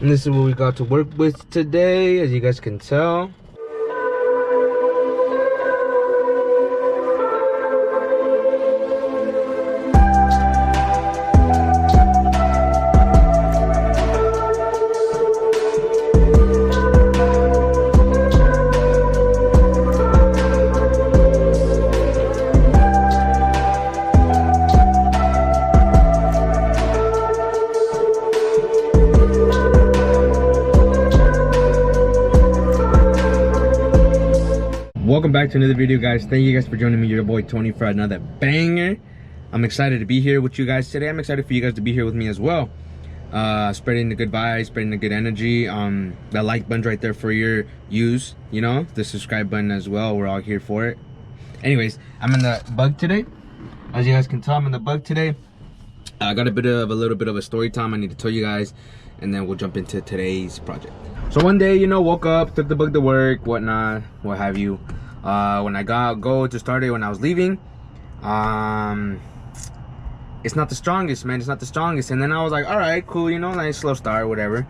And this is what we got to work with today, as you guys can tell. Welcome back to another video, guys. Thank you guys for joining me, your boy Tony, for another banger. I'm excited to be here with you guys today. I'm excited for you guys to be here with me as well, spreading the good vibes, spreading the good energy. That like button's right there for your use, you know, the subscribe button as well. We're all here for it. Anyways, I'm in the bug today. As you guys can tell, I'm in the bug today. I got a little bit of a story time I need to tell you guys, and then we'll jump into today's project. So one day, you know, woke up, took the bug to work, whatnot, what have you. When I go to start it, when I was leaving, it's not the strongest, man. It's not the strongest. And then I was like, all right, cool, you know, nice slow start, whatever.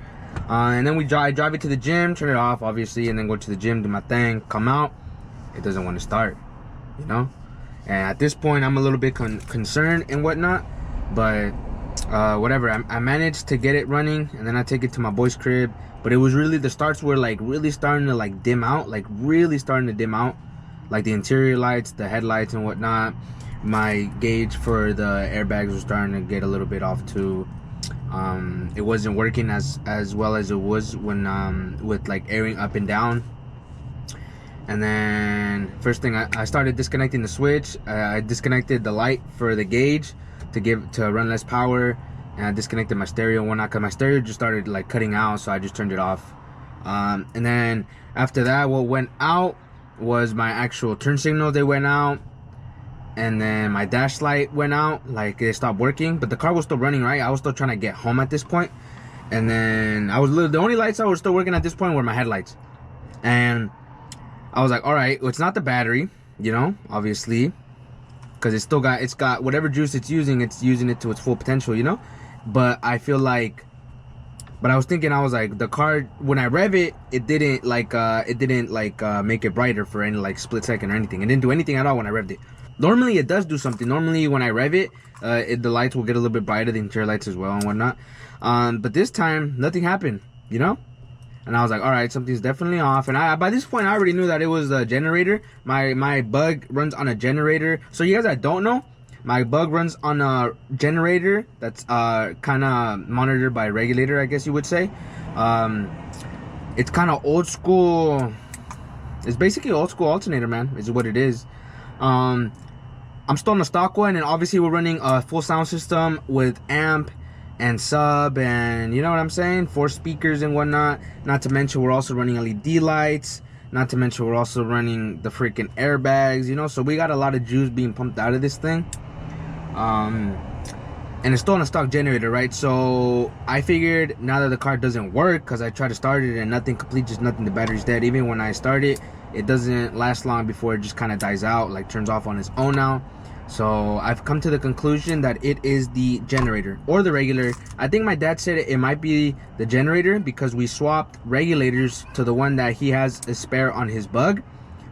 And then I drive it to the gym, turn it off, obviously, and then go to the gym, do my thing, come out. It doesn't want to start, you know. And at this point, I'm a little bit concerned and whatnot, but whatever. I managed to get it running, and then I take it to my boy's crib. But it was really, the starts were like really starting to like dim out, like really starting to dim out, like the interior lights, the headlights and whatnot. My gauge for the airbags was starting to get a little bit off too. It wasn't working as well as it was when with like airing up and down. And then first thing, I started disconnecting the switch. I disconnected the light for the gauge to run less power. And I disconnected my stereo and whatnot, because my stereo just started like cutting out, so I just turned it off. And then after that, what went out was my actual turn signal. They went out, and then my dash light went out, like it stopped working, but the car was still running, right? I was still trying to get home at this point. And then the only lights that were still working at this point were my headlights. And I was like, all right, well, it's not the battery, you know, obviously, because it's got whatever juice it's using it to its full potential, you know. But I feel like, I was thinking, I was like, the car, when I rev it, it didn't make it brighter for any like split second or anything. It didn't do anything at all when I revved it. Normally it does do something. Normally when I rev it, the lights will get a little bit brighter, the interior lights as well and whatnot. But this time nothing happened, you know. And I was like, all right, something's definitely off. And by this point I already knew that it was a generator. My bug runs on a generator. So you guys that don't know, my bug runs on a generator that's kind of monitored by a regulator, I guess you would say. It's kind of old school. It's basically old school alternator, man, is what it is. I'm still on a stock one, and obviously we're running a full sound system with amp and sub, and you know what I'm saying, 4 speakers and whatnot. Not to mention we're also running LED lights. Not to mention we're also running the freaking airbags, you know. So we got a lot of juice being pumped out of this thing. And it's still on a stock generator, right? So I figured, now that the car doesn't work, because I tried to start it and nothing, the battery's dead. Even when I start it, it doesn't last long before it just kind of dies out, like turns off on its own now. So I've come to the conclusion that it is the generator or the regulator. I think my dad said it might be the generator, because we swapped regulators to the one that he has a spare on his bug.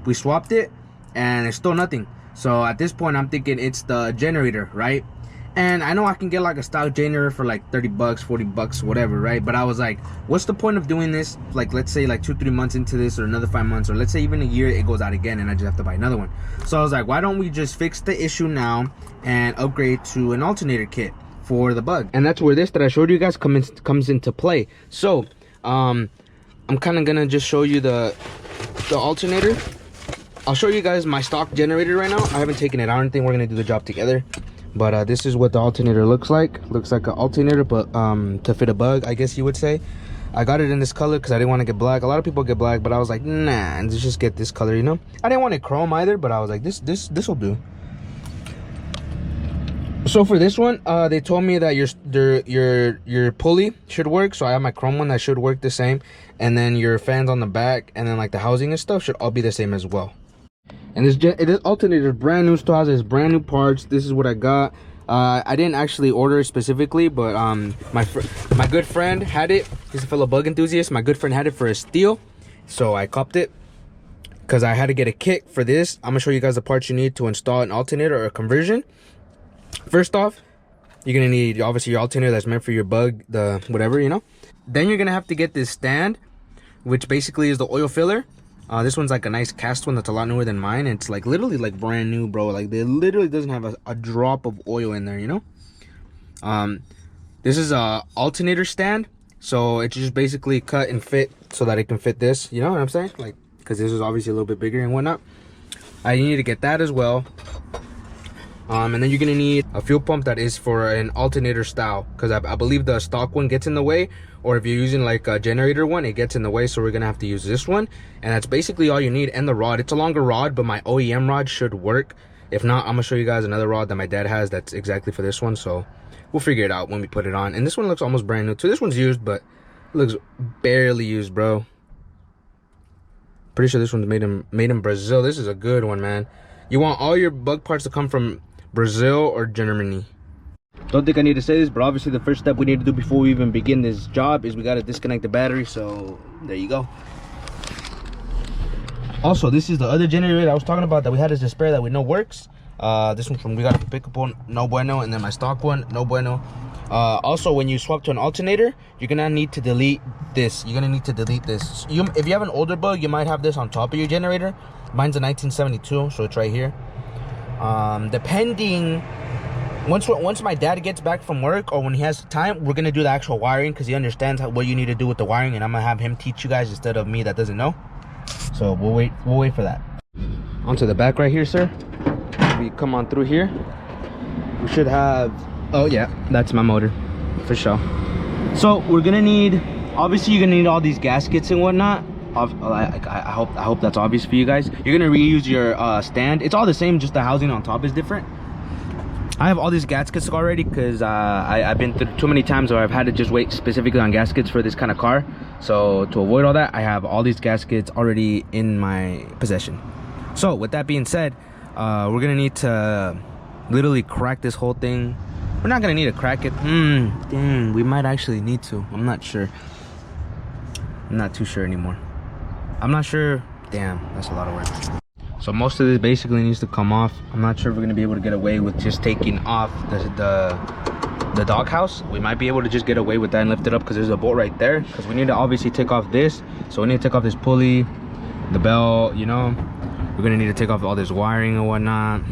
We swapped it and it's still nothing. So at this point I'm thinking it's the generator, right? And I know I can get like a stock generator for like 30 bucks, 40 bucks, whatever, right? But I was like, what's the point of doing this? Like, let's say like 2-3 months into this, or another 5 months, or let's say even a year, it goes out again and I just have to buy another one. So I was like, why don't we just fix the issue now and upgrade to an alternator kit for the bug? And that's where this that I showed you guys comes into play. So I'm kind of gonna just show you the alternator. I'll show you guys my stock generator right now. I haven't taken it out or anything. We're gonna do the job together. But this is what the alternator looks like. Looks like an alternator, but to fit a bug, I guess you would say. I got it in this color because I didn't want to get black. A lot of people get black, but I was like, nah, let's just get this color, you know. I didn't want it chrome either, but I was like, this will do. So for this one, they told me that your pulley should work. So I have my chrome one that should work the same, and then your fans on the back, and then like the housing and stuff should all be the same as well. And it is alternator brand new, still has its brand new parts. This is what I got. I didn't actually order it specifically, but my good friend had it. He's a fellow bug enthusiast. My good friend had it for a steal, so I copped it because I had to get a kit for this. I'm gonna show you guys the parts you need to install an alternator or a conversion. First off, you're gonna need obviously your alternator that's meant for your bug, the whatever, you know. Then you're gonna have to get this stand, which basically is the oil filler. This one's like a nice cast one that's a lot newer than mine. It's like literally like brand new, bro. Like it literally doesn't have a drop of oil in there, you know. This is a alternator stand, so it's just basically cut and fit so that it can fit this, you know what I'm saying? Like, because this is obviously a little bit bigger and whatnot. You need to get that as well. And then you're gonna need a fuel pump that is for an alternator style, because I believe the stock one gets in the way, or if you're using like a generator one, it gets in the way, so we're gonna have to use this one. And that's basically all you need. And the rod, it's a longer rod, but my OEM rod should work. If not, I'm gonna show you guys another rod that my dad has that's exactly for this one, so we'll figure it out when we put it on. And this one looks almost brand new too. This one's used, but it looks barely used, bro. Pretty sure this one's made in Brazil. This is a good one, man. You want all your bug parts to come from Brazil or Germany. Don't think I need to say this, but obviously the first step we need to do before we even begin this job is we got to disconnect the battery. So there you go. Also, this is the other generator I was talking about that we had as a spare that we know works. This one from we got a pickup one, no bueno, and then my stock one, no bueno. Also, when you swap to an alternator, you're gonna need to delete this. You're gonna need to delete this. If you have an older bug, you might have this on top of your generator. Mine's a 1972, so it's right here. Depending, once my dad gets back from work or when he has time, we're gonna do the actual wiring because he understands what you need to do with the wiring, and I'm gonna have him teach you guys instead of me that doesn't know. So we'll wait for that. Onto the back right here, sir. If we come on through here, we should have, oh yeah, that's my motor for sure. So we're gonna need, obviously you're gonna need all these gaskets and whatnot. I hope that's obvious for you guys. You're gonna reuse your stand. It's all the same, just the housing on top is different. I have all these gaskets already because I've been through too many times where I've had to just wait specifically on gaskets for this kind of car. So to avoid all that, I have all these gaskets already in my possession. So with that being said, we're gonna need to literally crack this whole thing. We're not gonna need to crack it. Dang, we might actually need to. I'm not sure. I'm not too sure anymore. I'm not sure. Damn, that's a lot of work. So most of this basically needs to come off. I'm not sure if we're gonna be able to get away with just taking off the doghouse. We might be able to just get away with that and lift it up because there's a bolt right there. Because we need to obviously take off this. So we need to take off this pulley, the belt, you know. We're gonna need to take off all this wiring and whatnot.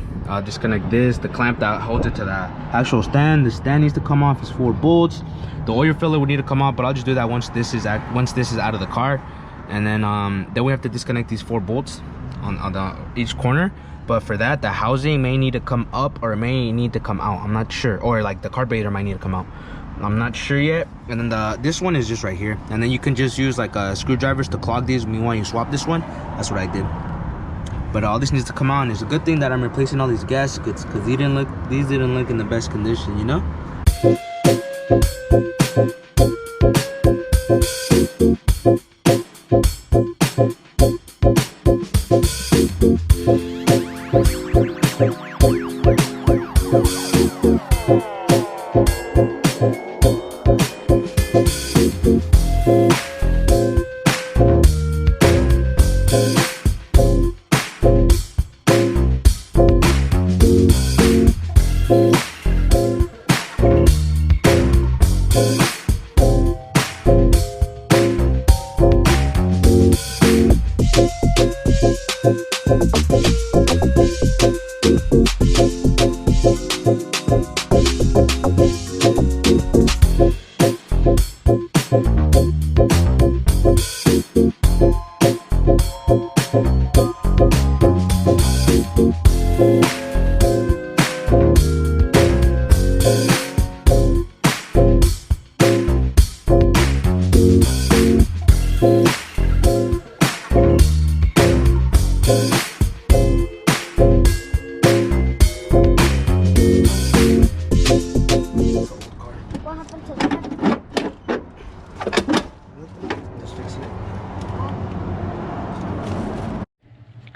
Disconnect this, the clamp that holds it to the actual stand. The stand needs to come off. It's 4 bolts. The oil filler would need to come off, but I'll just do that once this is out of the car. And then we have to disconnect these 4 bolts on each corner. But for that, the housing may need to come up or it may need to come out. I'm not sure. Or like the carburetor might need to come out. I'm not sure yet. And then this one is just right here. And then you can just use like screwdrivers to clog these when you swap this one. That's what I did. But all this needs to come out. And it's a good thing that I'm replacing all these gaskets because these didn't look in the best condition, you know.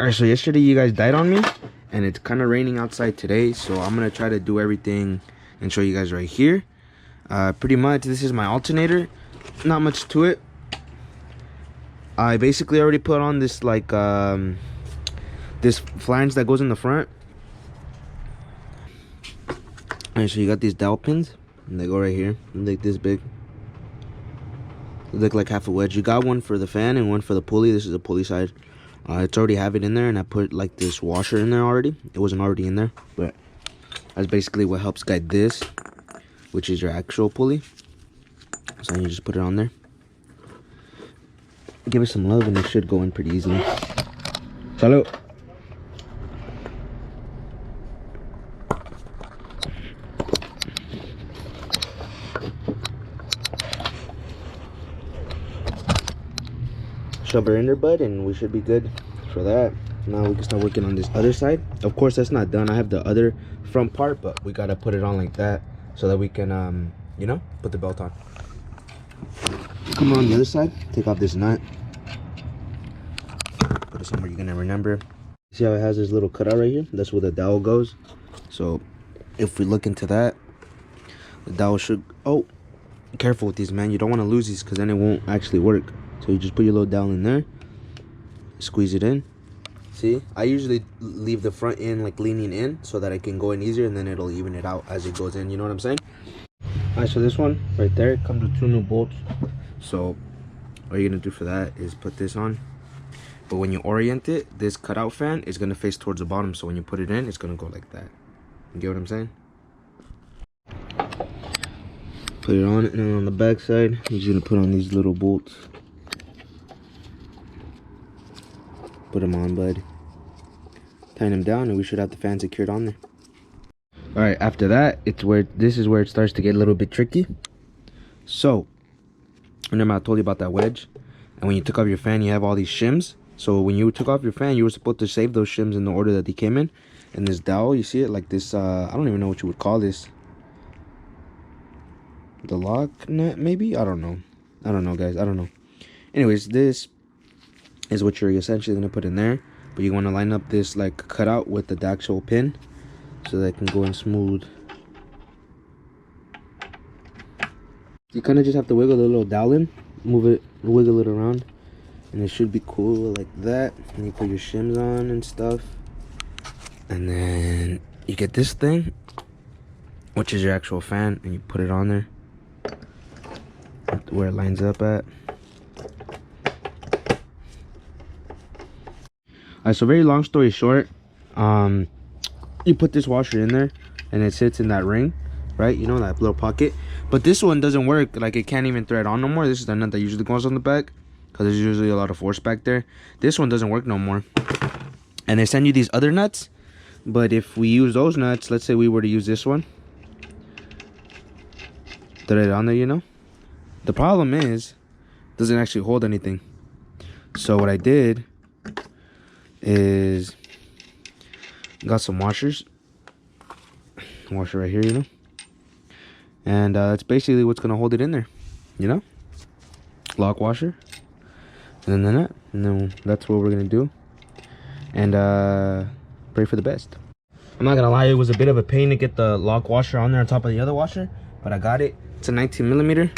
Alright, so yesterday you guys died on me and it's kind of raining outside today, so I'm gonna try to do everything and show you guys right here. Pretty much this is my alternator. Not much to it. I basically already put on this like this flange that goes in the front. Alright, so you got these dowel pins, and they go right here, like this big. They look like half a wedge. You got one for the fan and one for the pulley. This is the pulley side. It's already have it in there, and I put like this washer in there already. It wasn't already in there, but that's basically what helps guide this, which is your actual pulley. So you just put it on there. Give it some love, and it should go in pretty easily. Salud. Shove her in there, bud, and we should be good for that. Now we can start working on this other side. Of course, that's not done. I have the other front part, but we gotta put it on like that so that we can you know, put the belt on. Come on the other side, take off this nut, put it somewhere you're gonna remember. See how it has this little cutout right here? That's where the dowel goes. So if we look into that, the dowel should, oh, careful with these, man. You don't want to lose these, because then it won't actually work. So you just put your little dowel in there, squeeze it in. See, I usually leave the front end like leaning in so that I can go in easier, and then it'll even it out as it goes in. You know what I'm saying? Alright, so this one right there comes with 2 new bolts. So all you're gonna do for that is put this on. But when you orient it, this cutout fan is gonna face towards the bottom. So when you put it in, it's gonna go like that. You get what I'm saying? Put it on, and then on the back side, you're just gonna put on these little bolts. Put them on, bud. Tighten them down, and we should have the fan secured on there. All right, after that, this is where it starts to get a little bit tricky. So remember I told you about that wedge, and when you took off your fan, you have all these shims. So when you took off your fan, you were supposed to save those shims in the order that they came in. And this dowel, you see it like this, I don't even know what you would call this. The lock nut, maybe? I don't know, guys. I don't know. Anyways, this is what you're essentially going to put in there. But you want to line up this like cutout with the actual pin, so that it can go in smooth. You kind of just have to wiggle the little dowel in, move it, wiggle it around, and it should be cool like that. And you put your shims on and stuff, and then you get this thing, which is your actual fan, and you put it on there where it lines up at. Alright, so very long story short, you put this washer in there, and it sits in that ring, right? You know, that little pocket. But this one doesn't work. Like, it can't even thread on no more. This is the nut that usually goes on the back, because there's usually a lot of force back there. This one doesn't work no more. And they send you these other nuts, but if we use those nuts, let's say we were to use this one, thread it on there, you know, the problem is it doesn't actually hold anything. So what I did is got some washers, washer right here, you know, and it's basically what's gonna hold it in there, you know, lock washer, and then that, and then that's what we're gonna do, and pray for the best. I'm not gonna lie, it was a bit of a pain to get the lock washer on there on top of the other washer, but I got it. It's a 19 millimeter,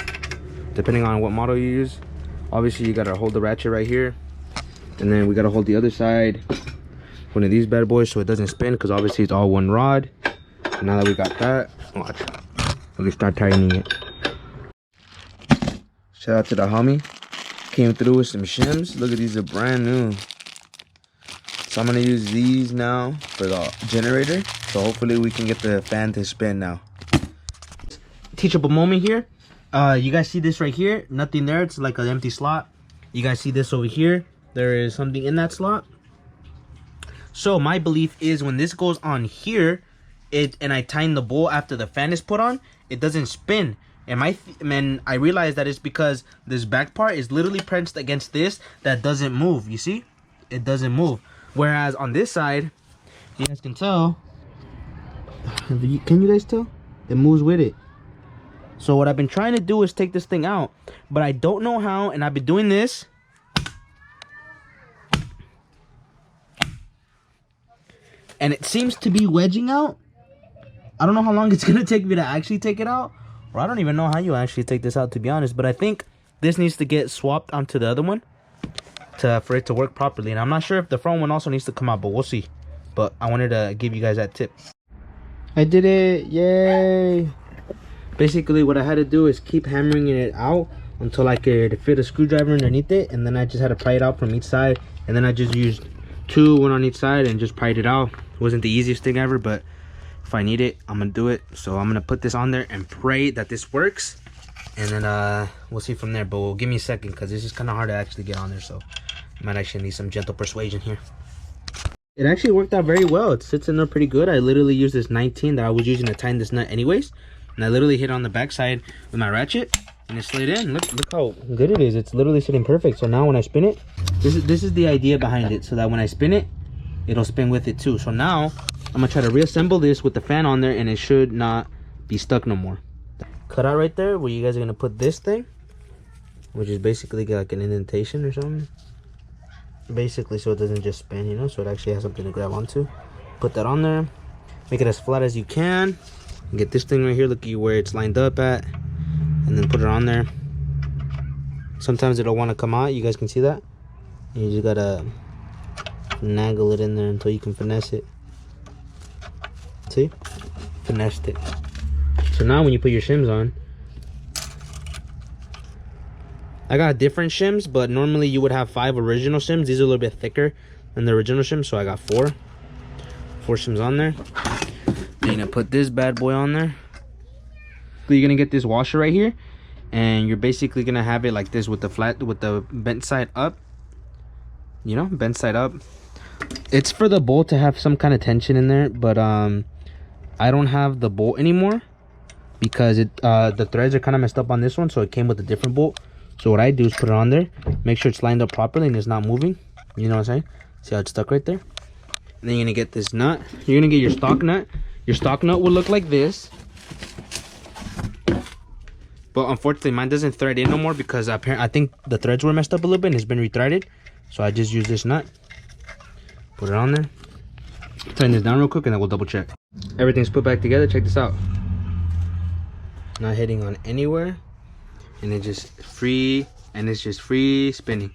depending on what model you use. Obviously you gotta hold the ratchet right here, and then we gotta hold the other side, one of these bad boys, so it doesn't spin, because obviously it's all one rod. And now that we got that, watch, we can start tightening it. Shout out to the homie, came through with some shims. Look at these, are brand new. So I'm gonna use these now for the generator, so hopefully we can get the fan to spin now. Teachable moment here. You guys see this right here? Nothing there, it's like an empty slot. You guys see this over here? There is something in that slot. So my belief is when this goes on here, and I tighten the bowl after the fan is put on, it doesn't spin. And I realized that it's because this back part is literally pressed against this that doesn't move. You see? It doesn't move. Whereas on this side, you guys can tell. Can you guys tell? It moves with it. So what I've been trying to do is take this thing out, but I don't know how, and I've been doing this. And it seems to be wedging out, I don't know how long it's gonna take me to actually take it out, or I don't even know how you actually take this out, to be honest. But I think this needs to get swapped onto the other one for it to work properly. And I'm not sure if the front one also needs to come out, but we'll see. But I wanted to give you guys that tip. I did it, yay! Basically, what I had to do is keep hammering it out until I could fit a screwdriver underneath it, and then I just had to pry it out from each side. And then I just used one on each side and just pried it out. It wasn't the easiest thing ever, but if I need it, I'm gonna do it. So I'm gonna put this on there and pray that this works, and then we'll see from there. But we'll give me a second, because this is kind of hard to actually get on there, so I might actually need some gentle persuasion here. It actually worked out very well. It sits in there pretty good. I literally used this 19 that I was using to tighten this nut anyways, and I literally hit on the back side with my ratchet, and it slid in. Look how good it is. It's literally sitting perfect. So now when I spin it, this is the idea behind it, so that when I spin it, it'll spin with it too. So now I'm gonna try to reassemble this with the fan on there, and it should not be stuck no more. Cut out right there where you guys are gonna put this thing, which is basically like an indentation or something, basically, so it doesn't just spin, you know, so it actually has something to grab onto. Put that on there, make it as flat as you can, and get this thing right here, look at where it's lined up at, and then put it on there. Sometimes it'll want to come out, you guys can see that, and you just gotta naggle it in there until you can finesse it. See, finessed it. So now when you put your shims on, I got different shims, but normally you would have 5 original shims. These are a little bit thicker than the original shims, so I got 4 shims on there. You're gonna put this bad boy on there. You're gonna get this washer right here, and you're basically gonna have it like this with the bent side up, you know, bent side up. It's for the bolt to have some kind of tension in there, but I don't have the bolt anymore because the threads are kind of messed up on this one, so it came with a different bolt. So what I do is put it on there, make sure it's lined up properly and it's not moving. You know what I'm saying? See how it's stuck right there? And then you're gonna get this nut. You're gonna get your stock nut. Your stock nut will look like this. But unfortunately mine doesn't thread in no more because apparently I think the threads were messed up a little bit and it's been rethreaded. So I just use this nut. Put it on there. Turn this down real quick and then we'll double check. Everything's put back together. Check this out. Not hitting on anywhere. And it's just free, and it's just free spinning.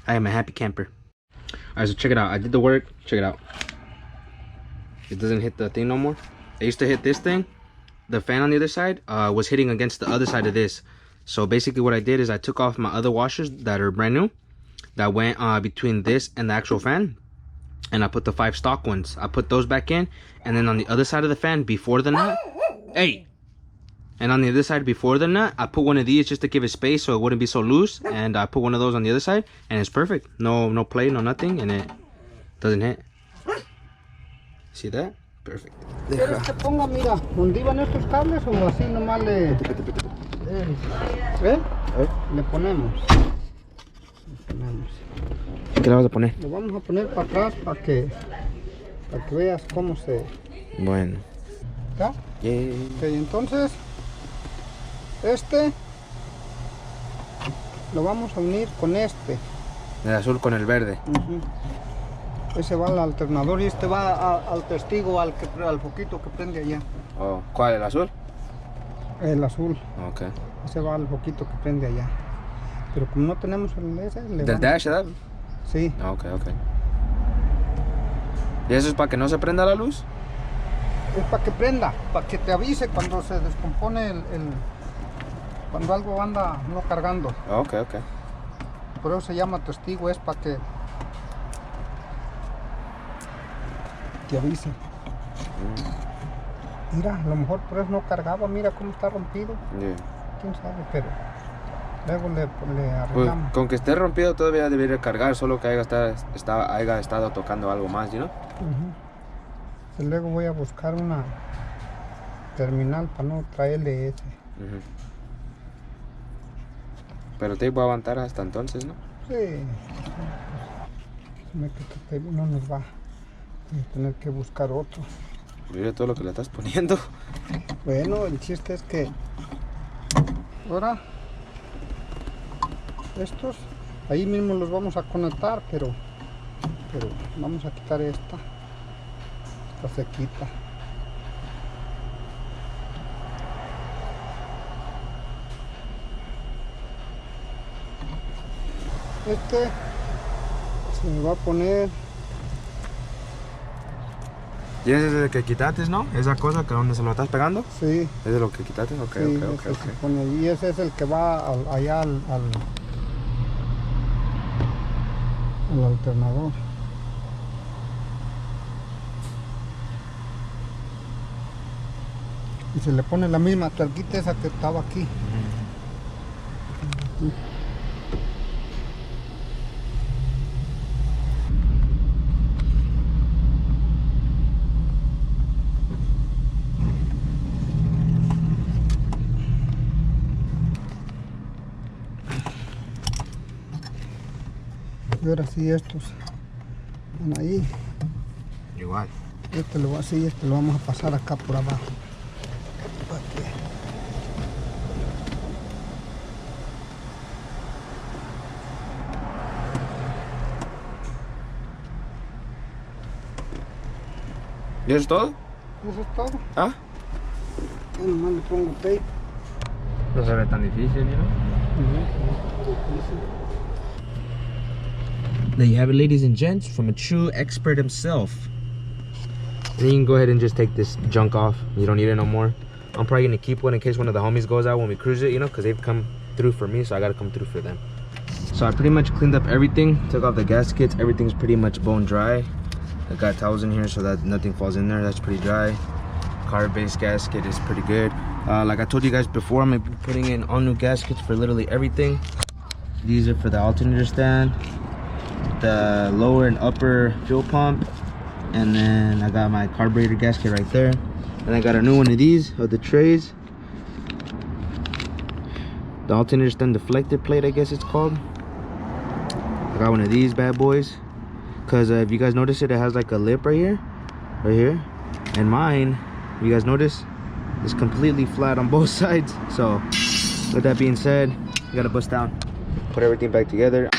I am a happy camper. Alright, so check it out. I did the work. Check it out. It doesn't hit the thing no more. I used to hit this thing. The fan on the other side was hitting against the other side of this. So basically what I did is I took off my other washers that are brand new, that went between this and the actual fan. And I put the 5 stock ones. I put those back in, and then on the other side of the fan before the nut, hey, and on the other side before the nut, I put one of these just to give it space so it wouldn't be so loose, and I put one of those on the other side, and it's perfect. No play, no nothing, and it doesn't hit. See that? Perfect. ¿Quieres que ponga, mira, donde iban estos cables o así nomás le... ¿Eh? Le ponemos. ¿Qué le vas a poner? Lo vamos a poner para atrás para que veas cómo se... Bueno. ¿Ya? Yeah. Ok, entonces este lo vamos a unir con este. El azul con el verde. Ese va al alternador y este va al testigo, al foquito que prende allá. Oh, ¿cuál? ¿El azul? El azul. Ok. Ese va al foquito que prende allá. Pero como no tenemos el ese, le ¿Del dash, edad? Sí. Ok. ¿Y eso es para que no se prenda la luz? Es para que prenda, para que te avise cuando se descompone cuando algo anda no cargando. Ok. Por eso se llama testigo, es para que te avise. Mira, a lo mejor por eso no cargaba, mira cómo está rompido. Yeah. Quién sabe, pero luego le arreglamos. Pues, con que esté rompido todavía debería cargar, solo que haya estado tocando algo más, ¿no? Y luego voy a buscar una terminal para no traerle ese. Pero te va a aguantar hasta entonces, ¿no? Sí. No nos va a tener que buscar otro. Mira todo lo que le estás poniendo. Bueno, el chiste es que ahora estos Ahí mismo los vamos a conectar, pero vamos a quitar esta se quita. Este se me va a poner. ¿Y ese es el que quitaste, no? Esa cosa que donde se lo estás pegando. Sí. ¿Es de lo que quitaste? Ok, Sí, ok. se pone ahí. Ese es el que va allá al alternador. Y se le pone la misma tuerquita esa que estaba aquí. Y ahora sí estos van ahí. Igual. Este lo vamos a pasar acá por abajo. Aquí. ¿Y eso es todo? Eso es todo. ¿Ah? Yo nomás le pongo tape. No se ve tan difícil, ¿no? There you have it, ladies and gents, from a true expert himself. And you can go ahead and just take this junk off. You don't need it no more. I'm probably gonna keep one in case one of the homies goes out when we cruise it, you know, because they've come through for me, so I gotta come through for them. So I pretty much cleaned up everything, took off the gaskets. Everything's pretty much bone dry. I got towels in here so that nothing falls in there. That's pretty dry. Carb base gasket is pretty good. Like I told you guys before, I'm gonna be putting in all new gaskets for literally everything. These are for the alternator stand, the lower and upper fuel pump, and then I got my carburetor gasket right there. And I got a new one of these, of the trays. The alternator stand deflector plate, I guess it's called. I got one of these bad boys. Cause if you guys notice it has like a lip right here. And mine, if you guys notice, is completely flat on both sides. So with that being said, I gotta bust down, put everything back together.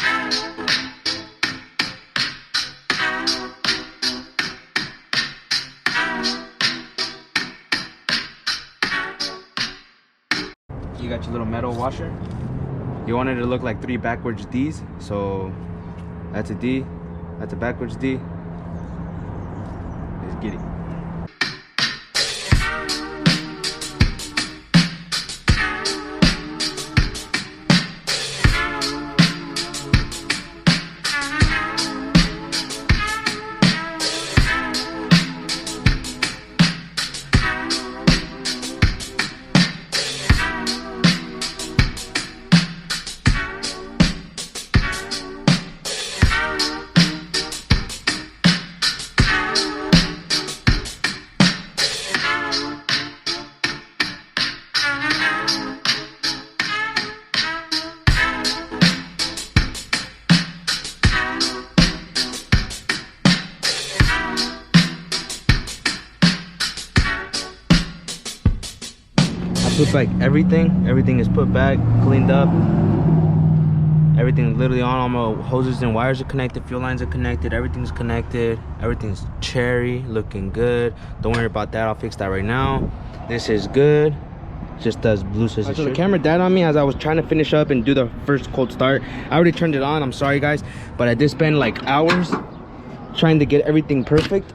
You got your little metal washer. You want it to look like 3 backwards D's. So that's a D, that's a backwards D. Let's get it. Put back everything is put back, cleaned up. Everything literally on, all my hoses and wires are connected, fuel lines are connected, everything's connected, everything's cherry, looking good. Don't worry about that, I'll fix that right now. This is good, just does blue says it. So the camera died on me as I was trying to finish up and do the first cold start. I already turned it on, I'm sorry guys, but I did spend like hours trying to get everything perfect.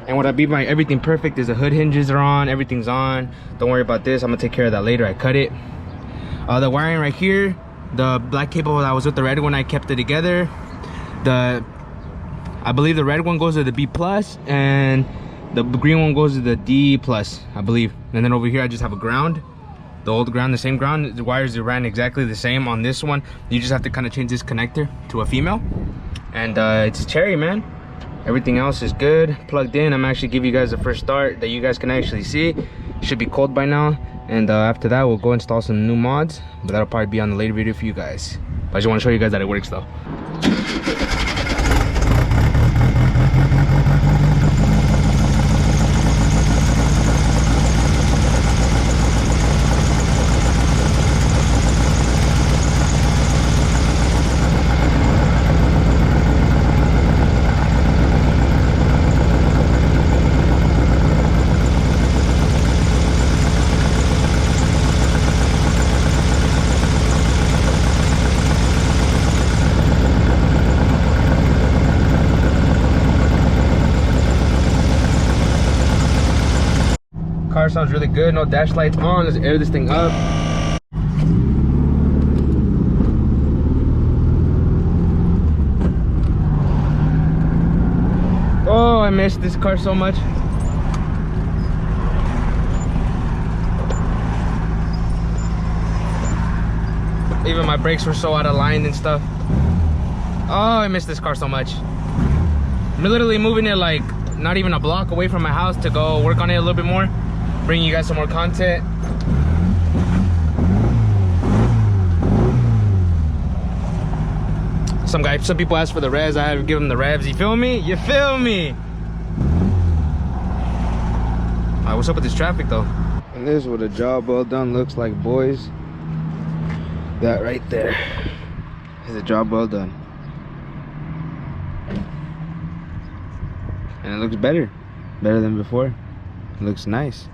And what I mean by everything perfect is the hood hinges are on, everything's on. Don't worry about this, I'm gonna take care of that later. I cut it. The wiring right here, the black cable that was with the red one, I kept it together. I believe the red one goes to the B plus and the green one goes to the D plus, I believe. And then over here I just have a ground, the old ground, the same ground. The wires ran exactly the same on this one. You just have to kind of change this connector to a female. And it's a cherry, man. Everything else is good, plugged in. I'm actually giving you guys the first start that you guys can actually see. It should be cold by now. And after that, we'll go install some new mods, but that'll probably be on the later video for you guys. But I just want to show you guys that it works though. Car sounds really good. No dash lights on. Let's air this thing up. Oh, I miss this car so much. Even my brakes were so out of line and stuff. Oh, I miss this car so much. I'm literally moving it like not even a block away from my house to go work on it a little bit more, bring you guys some more content. Some people ask for the revs. I had to give them the revs. You feel me? You feel me? Alright, what's up with this traffic though? And this is what a job well done looks like, boys. That right there is a job well done. And it looks better than before. It looks nice.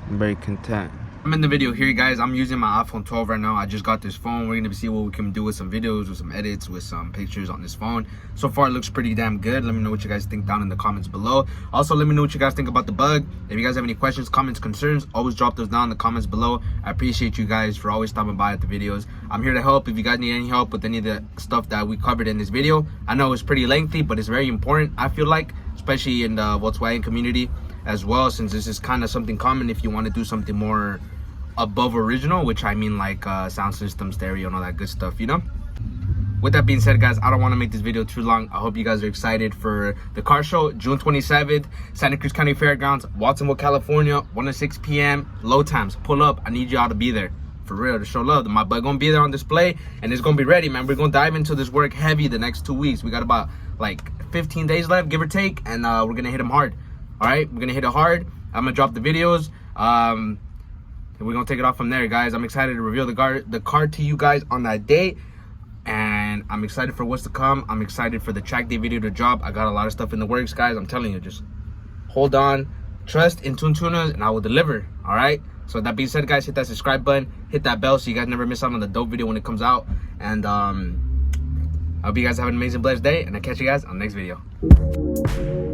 I'm very content. I'm in the video here, guys. I'm using my iPhone 12 right now. I just got this phone. We're gonna see what we can do with some videos, with some edits, with some pictures on this phone. So far it looks pretty damn good. Let me know what you guys think down in the comments below. Also, let me know what you guys think about the bug. If you guys have any questions, comments, concerns, always drop those down in the comments below. I appreciate you guys for always stopping by at the videos. I'm here to help. If you guys need any help with any of the stuff that we covered in this video, I know it's pretty lengthy, but it's very important, I feel like, especially in the Volkswagen community as well, since this is kind of something common if you want to do something more above original, which I mean like sound system, stereo, and all that good stuff, you know. With that being said, guys, I don't want to make this video too long. I hope you guys are excited for the car show, June 27th, Santa Cruz County Fairgrounds, Watsonville, California, 1 to 6 p.m. Low times. Pull up. I need y'all to be there. For real, to show love. My bug gonna be there on display, and it's gonna be ready, man. We're gonna dive into this work heavy the next 2 weeks. We got about like 15 days left, give or take, and we're gonna hit them hard. All right, we're gonna hit it hard. I'm gonna drop the videos. And we're gonna take it off from there, guys. I'm excited to reveal the car to you guys on that day, and I'm excited for what's to come. I'm excited for the track day video to drop. I got a lot of stuff in the works, guys. I'm telling you, just hold on, trust in Tunas, and I will deliver. All right. So that being said, guys, hit that subscribe button, hit that bell so you guys never miss out on the dope video when it comes out. And I hope you guys have an amazing, blessed day, and I'll catch you guys on the next video.